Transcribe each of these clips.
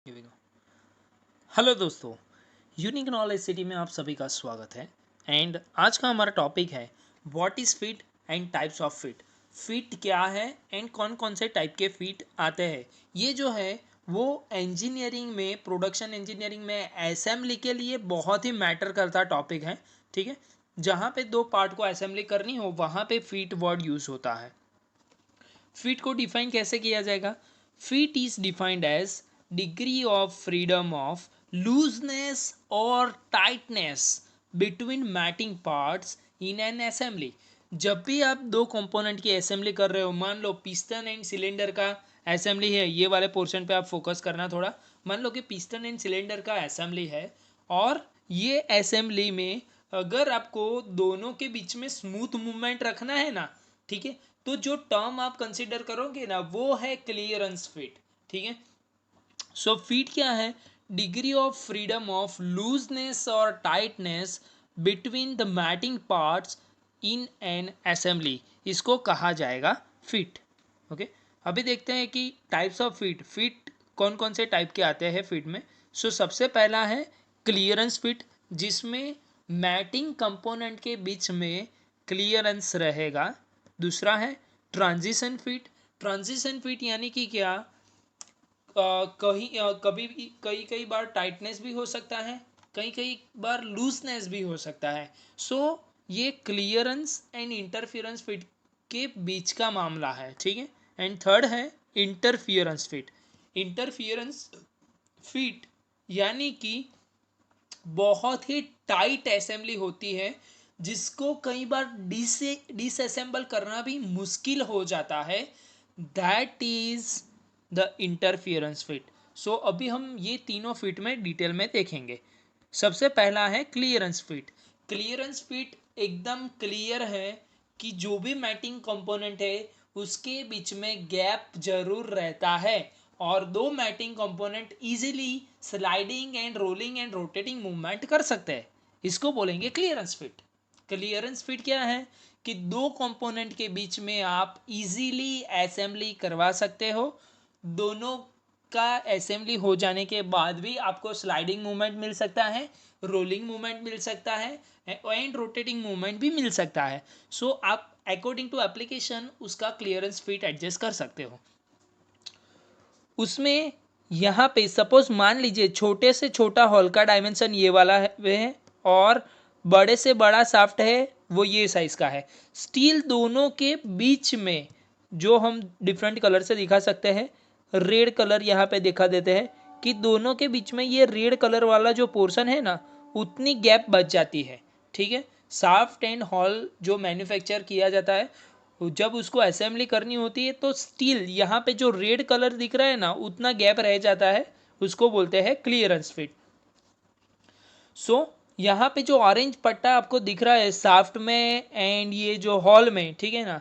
Here we go. Hello दोस्तों, unique knowledge city में आप सभी का स्वागत है। एंड आज का हमारा टॉपिक है what is fit and types of fit. Fit क्या है एंड कौन कौन से टाइप के फिट आते हैं। ये जो है वो इंजीनियरिंग में, प्रोडक्शन इंजीनियरिंग में असेंबली के लिए बहुत ही मैटर करता टॉपिक है। ठीक है, जहाँ पे दो पार्ट को असेंबली करनी हो वहाँ पे फिट वर्ड यूज़ होता है। फिट को डिफाइन कैसे किया जाएगा? Fit is defined as degree of freedom of looseness और tightness between mating parts in an assembly. जब भी आप दो कंपोनेंट की असेंबली कर रहे हो, मान लो पिस्टन एंड सिलेंडर का असेंबली है, ये वाले पोर्शन पे आप फोकस करना थोड़ा। मान लो कि पिस्टन एंड सिलेंडर का असेंबली है और ये असेंबली में अगर आपको दोनों के बीच में स्मूथ मूवमेंट रखना है ना, ठीक है, तो जो टर्म आप कंसीडर करोगे ना वो है क्लियरेंस फिट। ठीक है, सो फिट क्या है? Degree of freedom of looseness और tightness between the mating parts in an assembly, इसको कहा जाएगा फिट। ओके, अभी देखते हैं कि टाइप्स ऑफ फिट। फिट कौन कौन से टाइप के आते हैं फिट में। सो सबसे पहला है क्लियरेंस फिट, जिसमें मैटिंग कंपोनेंट के बीच में क्लियरेंस रहेगा। दूसरा है ट्रांजिशन फिट। ट्रांजिशन फिट यानी कि क्या, कभी भी कई कई बार टाइटनेस भी हो सकता है, कई कई बार लूजनेस भी हो सकता है। सो ये क्लियरेंस एंड इंटरफियरेंस फिट के बीच का मामला है। ठीक है, एंड थर्ड है इंटरफियरेंस फिट। इंटरफियरेंस फिट यानी कि बहुत ही टाइट असेंबली होती है जिसको कई बार डिसअसेंबल करना भी मुश्किल हो जाता है। That is the interference fit. So अभी हम ये तीनों फिट में डिटेल में देखेंगे। सबसे पहला है क्लियरेंस फिट। क्लियरेंस फिट एकदम क्लियर है कि जो भी मैटिंग कंपोनेंट है उसके बीच में गैप जरूर रहता है और दो mating component easily sliding and rolling and rotating movement कर सकते हैं। इसको बोलेंगे क्लियरेंस फिट। क्लियरेंस फिट क्या है कि दो कंपोनेंट के बीच में आप इजीली असेंबली करवा सकते हो। दोनों का असेंबली हो जाने के बाद भी आपको स्लाइडिंग मूवमेंट मिल सकता है, रोलिंग मूवमेंट मिल सकता है एंड रोटेटिंग मूवमेंट भी मिल सकता है। सो आप अकॉर्डिंग टू एप्लीकेशन उसका क्लियरेंस फिट एडजस्ट कर सकते हो। उसमें यहाँ पे सपोज मान लीजिए छोटे से छोटा हॉल का डायमेंशन ये वाला है और बड़े से बड़ा शाफ्ट है वो ये साइज का है। स्टील दोनों के बीच में जो हम डिफरेंट कलर से दिखा सकते हैं, रेड कलर यहाँ पे दिखा देते हैं कि दोनों के बीच में ये रेड कलर वाला जो पोर्शन है ना, उतनी गैप बच जाती है। ठीक है, शाफ्ट एंड हॉल जो मैन्युफैक्चर किया जाता है जब उसको असेंबली करनी होती है तो स्टील यहाँ पे जो रेड कलर दिख रहा है ना उतना गैप रह जाता है, उसको बोलते हैं क्लियरेंस फिट। सो यहाँ पे जो ऑरेंज पट्टा आपको दिख रहा है शाफ्ट में एंड ये जो हॉल में, ठीक है ना,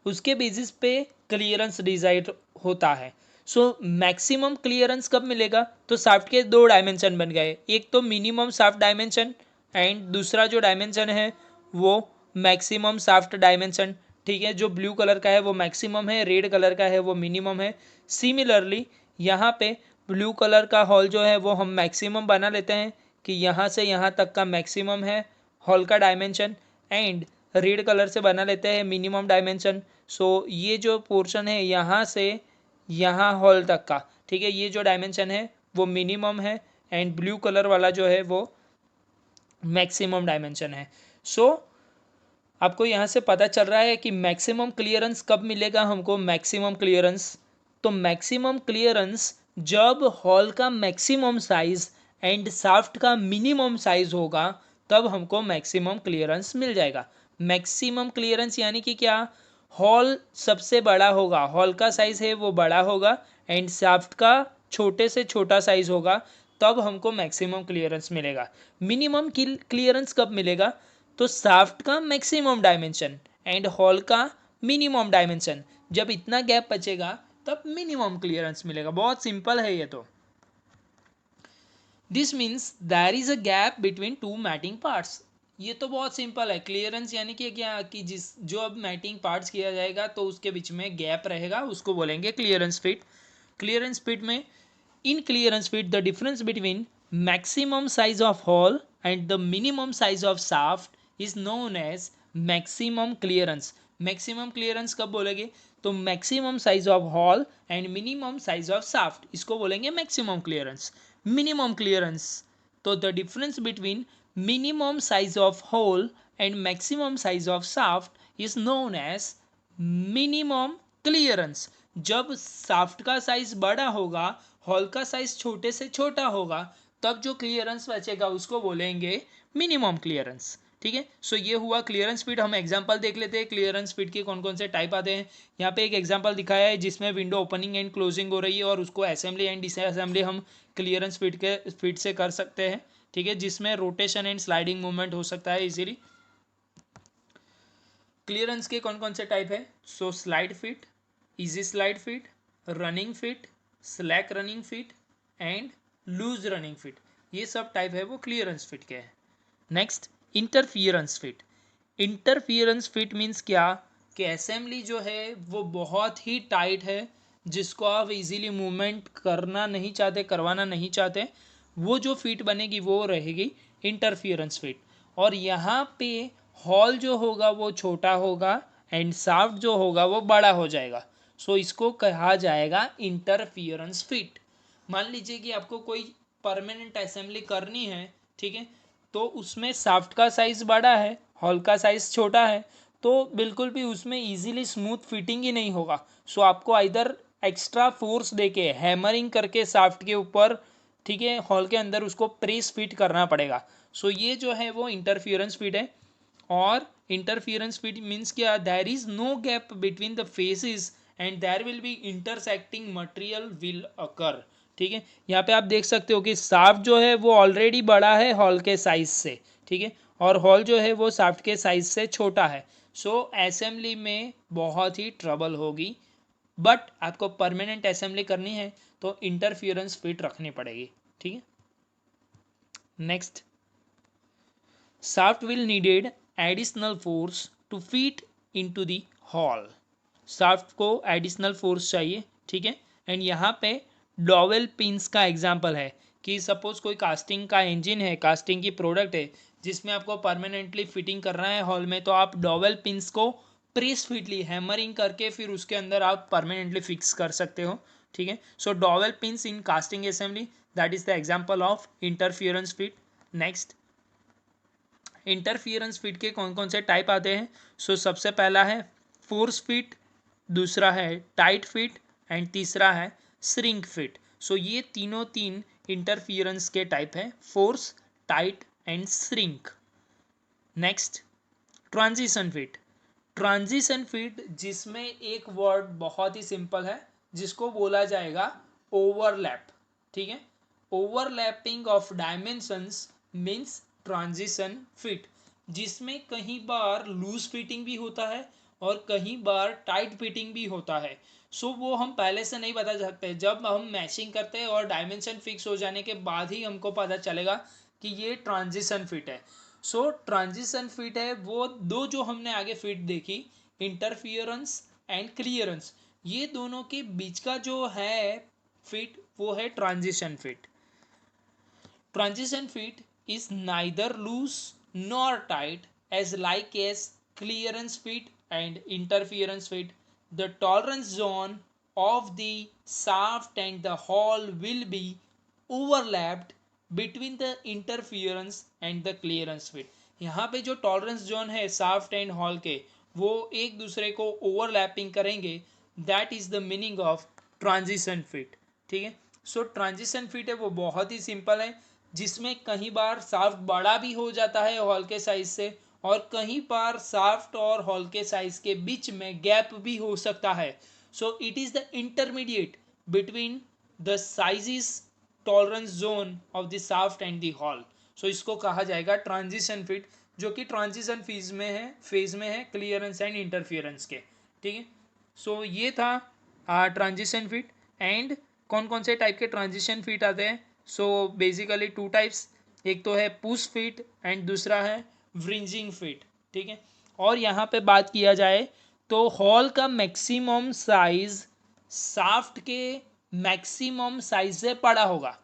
उसके बेसिस पे क्लियरेंस डिसाइड होता है। सो मैक्सिमम क्लियरेंस कब मिलेगा? तो शाफ्ट के दो डायमेंशन बन गए, एक तो मिनिमम शाफ्ट डायमेंशन एंड दूसरा जो डायमेंशन है वो मैक्सिमम शाफ्ट डायमेंशन। ठीक है, जो ब्लू कलर का है वो मैक्सिमम है, रेड कलर का है वो मिनिमम है। सिमिलरली यहाँ पे ब्लू कलर का हॉल जो है वो हम मैक्सिमम बना लेते हैं कि यहाँ से यहाँ तक का मैक्सिमम है हॉल का डायमेंशन, एंड रेड कलर से बना लेते हैं मिनिमम डायमेंशन। सो ये जो पोर्शन है यहाँ से यहाँ हॉल तक का, ठीक है, ये जो डायमेंशन है वो मिनिमम है एंड ब्लू कलर वाला जो है वो मैक्सिमम डायमेंशन है। सो आपको यहाँ से पता चल रहा है कि मैक्सिमम क्लियरेंस कब मिलेगा हमको। मैक्सिमम क्लियरेंस, तो मैक्सिमम क्लियरेंस जब हॉल का मैक्सिमम साइज एंड शाफ्ट का मिनिमम साइज होगा तब हमको मैक्सिमम क्लियरेंस मिल जाएगा। मैक्सिमम क्लियरेंस यानी कि क्या, हॉल सबसे बड़ा होगा, हॉल का साइज है वो बड़ा होगा एंड शाफ्ट का छोटे से छोटा साइज होगा, तब हमको मैक्सिमम क्लियरेंस मिलेगा। मिनिमम क्लियरेंस कब मिलेगा? तो शाफ्ट का मैक्सिमम डायमेंशन एंड हॉल का मिनिमम डायमेंशन, जब इतना गैप बचेगा तब मिनिमम क्लियरेंस मिलेगा। बहुत सिंपल है ये तो। This means there is a gap between two mating parts. ये तो बहुत सिंपल है। क्लियरेंस यानी कि क्या, कि जिस जो अब मैटिंग पार्ट्स किया जाएगा तो उसके बीच में गैप रहेगा, उसको बोलेंगे क्लियरेंस फिट। क्लियरेंस फिट में In clearance fit, the difference between maximum size of hole and the minimum size of shaft is known as maximum clearance. maximum clearance कब बोलेंगे? तो maximum size of hole and minimum size of shaft, इसको बोलेंगे maximum clearance. minimum clearance, तो the difference between minimum size of hole and maximum size of shaft is known as minimum clearance. जब shaft का size बड़ा होगा, hall का size छोटे से छोटा होगा, तब जो क्लियरेंस बचेगा उसको बोलेंगे मिनिमम क्लियरेंस. ठीक है. सो ये हुआ क्लियरेंस फिट. हम एग्जांपल देख लेते हैं क्लियरेंस फिट के कौन कौन से टाइप आते हैं. यहाँ पे एक एग्जांपल दिखाया है जिसमें विंडो ओपनिंग एंड क्लोजिंग हो रही है और उसको असेंबली एंड डिसअसेंबली हम क्लियरेंस फिट से कर सकते हैं. ठीक है. जिसमें रोटेशन एंड स्लाइडिंग मूवमेंट हो सकता है इजीली. क्लियरेंस के कौन कौन से टाइप है? So slide fit, easy slide fit, running fit, slack running fit and loose running fit. ये सब टाइप है वो क्लियरेंस फिट के हैं. Next, interference fit. Interference fit means क्या कि असेंबली जो है वो बहुत ही टाइट है, जिसको आप इजीली मूवमेंट करना नहीं चाहते, करवाना नहीं चाहते, वो जो फिट बनेगी वो रहेगी इंटरफियरेंस फिट. और यहाँ पे हॉल जो होगा वो छोटा होगा एंड शाफ्ट जो होगा वो बड़ा हो जाएगा. सो इसको कहा जाएगा इंटरफियरेंस फिट. मान लीजिए कि आपको कोई परमानेंट असेंबली करनी है. ठीक है. तो उसमें शाफ्ट का साइज बड़ा है, हॉल का साइज छोटा है, तो बिल्कुल भी उसमें इजीली स्मूथ फिटिंग ही नहीं होगा. सो आपको आइदर एक्स्ट्रा फोर्स देके हैमरिंग करके शाफ्ट के ऊपर, ठीक है, हॉल के अंदर उसको प्रेस फिट करना पड़ेगा. सो ये जो है वो इंटरफियरेंस फिट है. और इंटरफियरेंस फिट मीन्स क्या? There is no gap between the faces and there will be intersecting material will occur. ठीक है. यहाँ पे आप देख सकते हो कि शाफ्ट जो है वो ऑलरेडी बड़ा है हॉल के साइज से. ठीक है. और हॉल जो है वो शाफ्ट के साइज से छोटा है. सो असेंबली में बहुत ही ट्रबल होगी. बट आपको परमानेंट असेंबली करनी है तो इंटरफियरेंस फिट रखनी पड़ेगी. ठीक है. Next, shaft will needed additional force to fit into the hole. shaft को additional force चाहिए. ठीक है. एंड यहाँ पे डॉवेल पिंस का एग्जांपल है कि सपोज कोई कास्टिंग का इंजन है, कास्टिंग की प्रोडक्ट है जिसमें आपको परमानेंटली फिटिंग करना है हॉल में, तो आप डॉवेल पिंस को प्रेस फिटली हैमरिंग करके फिर उसके अंदर आप परमानेंटली फिक्स कर सकते हो. ठीक है. So dowel pins in casting assembly, that is the example of interference fit. Next, interference fit के कौन कौन से टाइप आते हैं? सो सबसे पहला है फोर्स फिट, दूसरा है टाइट फिट एंड तीसरा है श्रिंक फिट. सो ये तीन इंटरफियरेंस के टाइप है, force, tight and shrink. Next, transition fit. Transition fit जिसमें एक वर्ड बहुत ही सिंपल है जिसको बोला जाएगा ओवरलैप. ठीक है. Overlapping of dimensions means transition fit, जिसमें कहीं बार लूज फिटिंग भी होता है और कहीं बार टाइट फिटिंग भी होता है. सो वो हम पहले से नहीं बता सकते. जब हम मैचिंग करते हैं और डायमेंशन फिक्स हो जाने के बाद ही हमको पता चलेगा कि ये ट्रांजिशन फिट है. सो ट्रांजिशन फिट है वो दो जो हमने आगे फिट देखी, इंटरफियरेंस एंड क्लियरेंस, ये दोनों के बीच का जो है फिट वो है transition fit. Transition fit is neither loose nor tight as like as clearance fit and interference fit. The tolerance zone of the shaft and the hole will be overlapped between the interference and the clearance fit. यहाँ पे जो tolerance zone है shaft and hall के, वो एक दूसरे को overlapping करेंगे. That is the meaning of transition fit. ठीक है. सो ट्रांजिशन फिट है वो बहुत ही सिंपल है, जिसमें कहीं बार शाफ्ट बड़ा भी हो जाता है हॉल के साइज से और कहीं बार शाफ्ट और हॉल के साइज के बीच में गैप भी हो सकता है. So it is the intermediate between the sizes tolerance zone of the shaft and the hole. So इसको कहा जाएगा ट्रांजिशन फिट, जो कि ट्रांजिशन फेज में है क्लियरेंस एंड इंटरफियरेंस के. ठीक है. सो ये था ट्रांजिशन फिट. एंड कौन कौन से टाइप के ट्रांजिशन फिट आते हैं? सो बेसिकली टू टाइप्स, एक तो है पुश फिट एंड दूसरा है व्रिंजिंग फिट. ठीक है. और यहाँ पे बात किया जाए तो हॉल का मैक्सिमम साइज शाफ्ट के मैक्सिमम साइज से बड़ा होगा।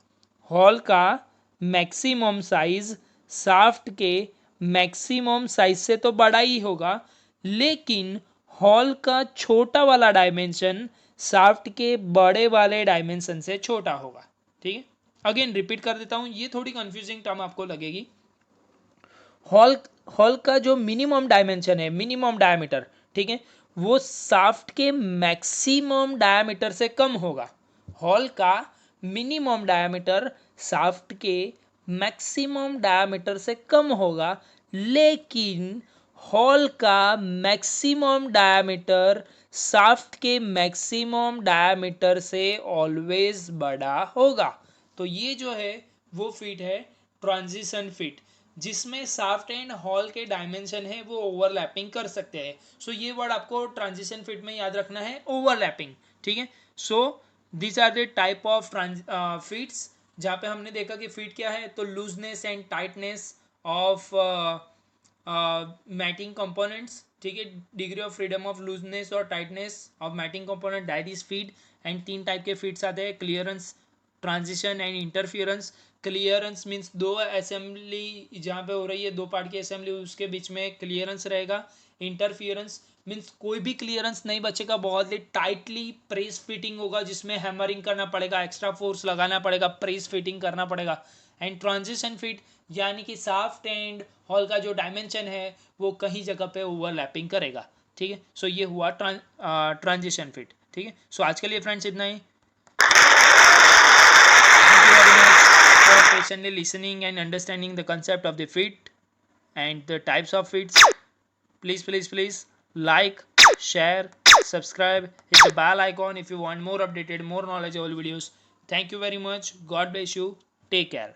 हॉल का मैक्सिमम साइज शाफ्ट के मैक्सिमम साइज से तो बड़ा ही होगा, लेकिन हॉल का छोटा वाला डायमेंशन शाफ्ट के बड़े वाले डायमेंशन से छोटा होगा। ठीक है, अगेन रिपीट कर देता हूं, ये थोड़ी कंफ्यूजिंग टर्म आपको लगेगी। हॉल हॉल का जो मिनिमम डायमेंशन है, मिनिमम डायमीटर, ठीक है, वो शाफ्ट के मैक्सिमम डायमीटर से कम होगा। हॉल का मिनिमम डायमीटर शाफ्ट के मैक्सिमम डायमीटर से कम होगा, लेकिन हॉल का मैक्सिमम डायमीटर शाफ्ट के मैक्सिमम डायमीटर से ऑलवेज बड़ा होगा। तो ये जो है वो फिट है ट्रांजिशन फिट, जिसमें शाफ्ट एंड हॉल के डायमेंशन है वो ओवरलैपिंग कर सकते हैं। सो ये वर्ड आपको ट्रांजिशन फिट में याद रखना है, ओवरलैपिंग। ठीक है, so this are the type of fits, जहाँ पे हमने देखा कि फिट क्या है, तो looseness and tightness of mating components. ठीक है, degree of freedom of looseness और tightness of mating component, that is fit. And 3 type के फीड्स आते हैं, clearance, transition and interference. Clearance means दो असेंबली जहाँ पे हो रही है, दो पार्ट की असेंबली, उसके बीच में क्लियरेंस रहेगा। इंटरफियरेंस मीन्स कोई भी क्लियरेंस नहीं बचेगा, बहुत ही टाइटली प्रेस फिटिंग होगा, जिसमें हैमरिंग करना पड़ेगा, एक्स्ट्रा फोर्स लगाना पड़ेगा, प्रेस फिटिंग करना पड़ेगा। एंड ट्रांजिशन फिट यानी कि शाफ्ट एंड हॉल का जो डायमेंशन है वो कहीं जगह पे ओवरलैपिंग करेगा। ठीक है, सो ये हुआ ट्रांजिशन फिट। ठीक है, सो आज के लिए फ्रेंड्स इतना ही। Thank you very much for patiently listening and understanding the concept of the fit and the types of fits. Please like, share, subscribe, hit the bell icon if you want more updated, more knowledgeable videos. Thank you very much. God bless you. Take care.